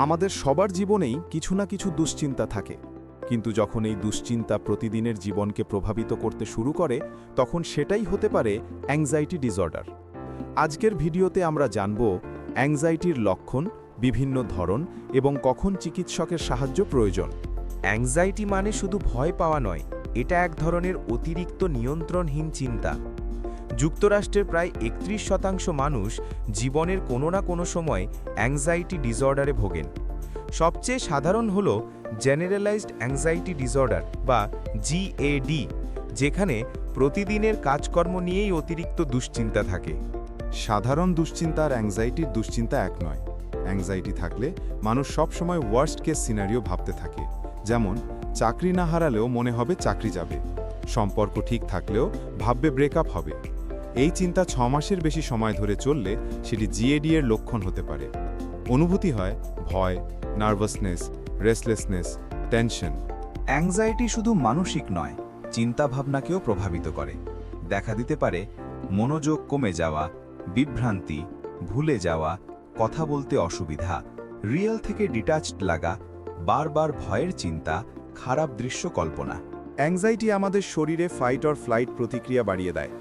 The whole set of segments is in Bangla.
আমাদের সবার জীবনেই কিছু না কিছু দুশ্চিন্তা থাকে, কিন্তু যখন এই দুশ্চিন্তা প্রতিদিনের জীবনকে প্রভাবিত করতে শুরু করে তখন সেটাই হতে পারে অ্যাংজাইটি ডিসঅর্ডার। আজকের ভিডিওতে আমরা জানব অ্যাংজাইটির লক্ষণ, বিভিন্ন ধরন এবং কখন চিকিৎসকের সাহায্য প্রয়োজন। অ্যাংজাইটি মানে শুধু ভয় পাওয়া নয়, এটা এক ধরনের অতিরিক্ত নিয়ন্ত্রণহীন চিন্তা। যুক্তরাষ্ট্রের প্রায় ৩১% মানুষ জীবনের কোনো না কোনো সময় অ্যাংজাইটি ডিসঅর্ডারে ভোগেন। সবচেয়ে সাধারণ হল জেনারেলাইজড অ্যাংজাইটি ডিসঅর্ডার বা জিএডি, যেখানে প্রতিদিনের কাজকর্ম নিয়েই অতিরিক্ত দুশ্চিন্তা থাকে। সাধারণ দুশ্চিন্তা আর অ্যাংজাইটির দুশ্চিন্তা এক নয়। অ্যাংজাইটি থাকলে মানুষ সবসময় ওয়ার্স্ট কেস সিনারিও ভাবতে থাকে, যেমন চাকরি না হারালেও মনে হবে চাকরি যাবে, সম্পর্ক ঠিক থাকলেও ভাববে ব্রেকআপ হবে। এই চিন্তা 6 মাসের বেশি সময় ধরে চললে সেটি জিএডি এর লক্ষণ হতে পারে। অনুভূতি হয় ভয়, নার্ভাসনেস, রেস্টলেসনেস, টেনশন। অ্যাংজাইটি শুধু মানসিক নয়, চিন্তাভাবনাকেও প্রভাবিত করে। দেখা দিতে পারে মনোযোগ কমে যাওয়া, বিভ্রান্তি, ভুলে যাওয়া, কথা বলতে অসুবিধা, রিয়েল থেকে ডিটাচড লাগা, বারবার ভয়ের চিন্তা, খারাপ দৃশ্য কল্পনা। অ্যাংজাইটি আমাদের শরীরে ফাইট অর ফ্লাইট প্রতিক্রিয়া বাড়িয়ে দেয়।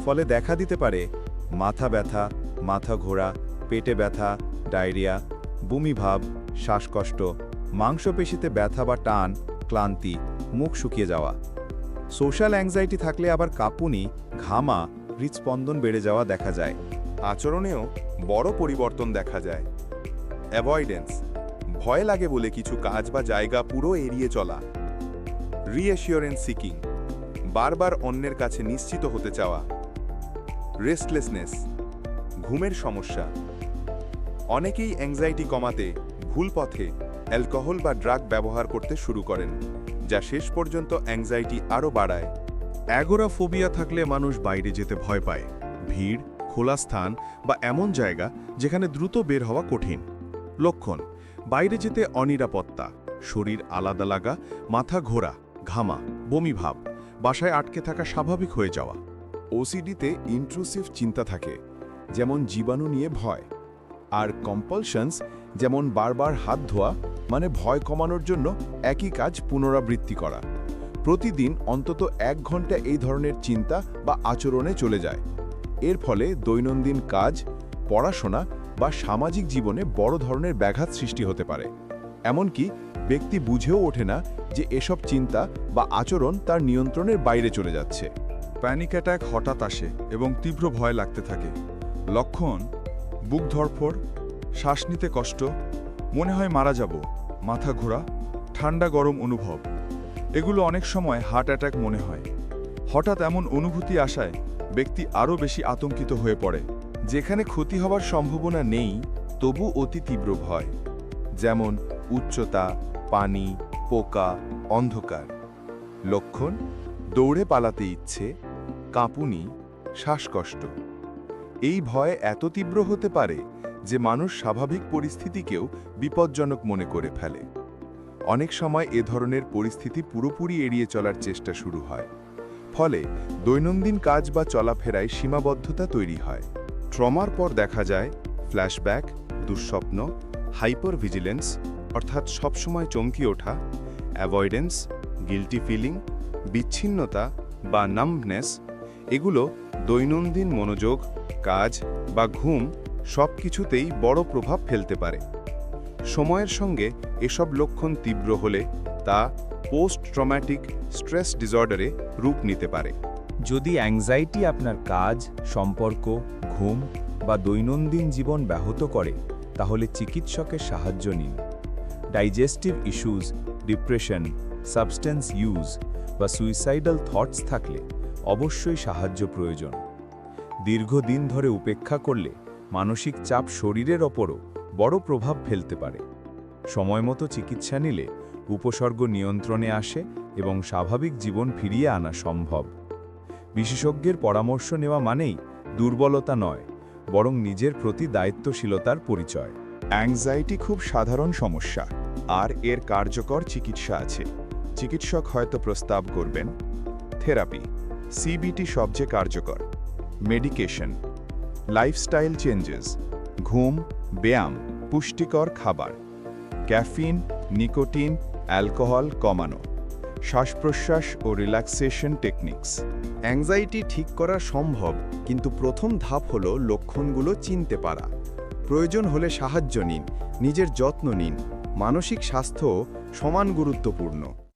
ফলে দেখা দিতে পারে মাথা ব্যথা, মাথা ঘোরা, পেটে ব্যথা, ডায়রিয়া, বমিভাব, শ্বাসকষ্ট, মাংসপেশিতে ব্যথা বা টান, ক্লান্তি, মুখ শুকিয়ে যাওয়া। সোশ্যাল অ্যাংজাইটি থাকলে আবার কাঁপুনি, ঘামা, হৃদস্পন্দন বেড়ে যাওয়া দেখা যায়। আচরণেও বড় পরিবর্তন দেখা যায়। অ্যাভয়েডেন্স, ভয় লাগে বলে কিছু কাজ বা জায়গা পুরো এড়িয়ে চলা। রিঅ্যাসিওরেন্স সিকিং, বারবার অন্যের কাছে নিশ্চিত হতে চাওয়া। রেস্টলেসনেস, ঘুমের সমস্যা। অনেকেই অ্যাংজাইটি কমাতে ভুল পথে অ্যালকোহল বা ড্রাগ ব্যবহার করতে শুরু করেন, যা শেষ পর্যন্ত অ্যাংজাইটি আরও বাড়ায়। অ্যাগোরাফোবিয়া থাকলে মানুষ বাইরে যেতে ভয় পায়। ভিড়, খোলা স্থান বা এমন জায়গা যেখানে দ্রুত বের হওয়া কঠিন। লক্ষণ: বাইরে যেতে অনিরাপত্তা, শরীর আলাদা লাগা, মাথা ঘোরা, ঘামা, বমিভাব, বাসায় আটকে থাকা স্বাভাবিক হয়ে যাওয়া। ওসিডিতে ইন্ট্রুসিভ চিন্তা থাকে, যেমন জীবাণু নিয়ে ভয়। আর কম্পালশনস, যেমন বারবার হাত ধোয়া, মানে ভয় কমানোর জন্য একই কাজ পুনরাবৃত্তি করা। প্রতিদিন অন্তত 1 ঘন্টা এই ধরনের চিন্তা বা আচরণে চলে যায়। এর ফলে দৈনন্দিন কাজ, পড়াশোনা বা সামাজিক জীবনে বড় ধরনের ব্যাঘাত সৃষ্টি হতে পারে। এমনকি ব্যক্তি বুঝেও ওঠে না যে এসব চিন্তা বা আচরণ তার নিয়ন্ত্রণের বাইরে চলে যাচ্ছে। প্যানিক অ্যাটাক হঠাৎ আসে এবং তীব্র ভয় লাগতে থাকে। লক্ষণ: বুক ধড়ফড়, শ্বাস নিতে কষ্ট, মনে হয় মারা যাব, মাথা ঘোরা, ঠান্ডা গরম অনুভব। এগুলো অনেক সময় হার্ট অ্যাটাক মনে হয়। হঠাৎ এমন অনুভূতি আসায় ব্যক্তি আরও বেশি আতঙ্কিত হয়ে পড়ে। যেখানে ক্ষতি হওয়ার সম্ভাবনা নেই, তবু অতি তীব্র ভয়, যেমন উচ্চতা, পানি, পোকা, অন্ধকার। লক্ষণ: দৌড়ে পালাতে ইচ্ছে, কাঁপুনি, শ্বাসকষ্ট। এই ভয় এত তীব্র হতে পারে যে মানুষ স্বাভাবিক পরিস্থিতিকেও বিপজ্জনক মনে করে ফেলে। অনেক সময় এ ধরনের পরিস্থিতি পুরোপুরি এড়িয়ে চলার চেষ্টা শুরু হয়। ফলে দৈনন্দিন কাজ বা চলাফেরায় সীমাবদ্ধতা তৈরি হয়। ট্রমার পর দেখা যায় ফ্ল্যাশব্যাক, দুঃস্বপ্ন, হাইপার ভিজিলেন্স অর্থাৎ সবসময় চমকি ওঠা, অ্যাভয়েডেন্স, গিল্টি ফিলিং, বিচ্ছিন্নতা বা নাম্বনেস। এগুলো দৈনন্দিন মনোযোগ, কাজ বা ঘুম সব কিছুতেই বড় প্রভাব ফেলতে পারে। সময়ের সঙ্গে এসব লক্ষণ তীব্র হলে তা পোস্ট ট্রমাটিক স্ট্রেস ডিসঅর্ডারে রূপ নিতে পারে। যদি অ্যাংজাইটি আপনার কাজ, সম্পর্ক, ঘুম বা দৈনন্দিন জীবন ব্যাহত করে, তাহলে চিকিৎসকের সাহায্য নিন। Digestive issues, depression, substance use বা সুইসাইডাল থটস থাকলে অবশ্যই সাহায্য প্রয়োজন। দীর্ঘদিন ধরে উপেক্ষা করলে মানসিক চাপ শরীরের ওপরও বড় প্রভাব ফেলতে পারে। সময়মতো চিকিৎসা নিলে উপসর্গ নিয়ন্ত্রণে আসে এবং স্বাভাবিক জীবন ফিরিয়ে আনা সম্ভব। বিশেষজ্ঞের পরামর্শ নেওয়া মানেই দুর্বলতা নয়, বরং নিজের প্রতি দায়িত্বশীলতার পরিচয়। অ্যাংজাইটি খুব সাধারণ সমস্যা, আর এর কার্যকর চিকিৎসা আছে। চিকিৎসক হয়তো প্রস্তাব করবেন থেরাপি, সিবিটি সবচেয়ে কার্যকর, মেডিকেশন, লাইফস্টাইল চেঞ্জেস, ঘুম, ব্যায়াম, পুষ্টিকর খাবার, ক্যাফিন, নিকোটিন, অ্যালকোহল কমানো, শ্বাস-প্রশ্বাস ও রিল্যাক্সেশন টেকনিক্স। অ্যাংজাইটি ঠিক করা সম্ভব, কিন্তু প্রথম ধাপ হলো লক্ষণগুলো চিনতে পারা। প্রয়োজন হলে সাহায্য নিন, নিজের যত্ন নিন। মানসিক স্বাস্থ্য সমান গুরুত্বপূর্ণ।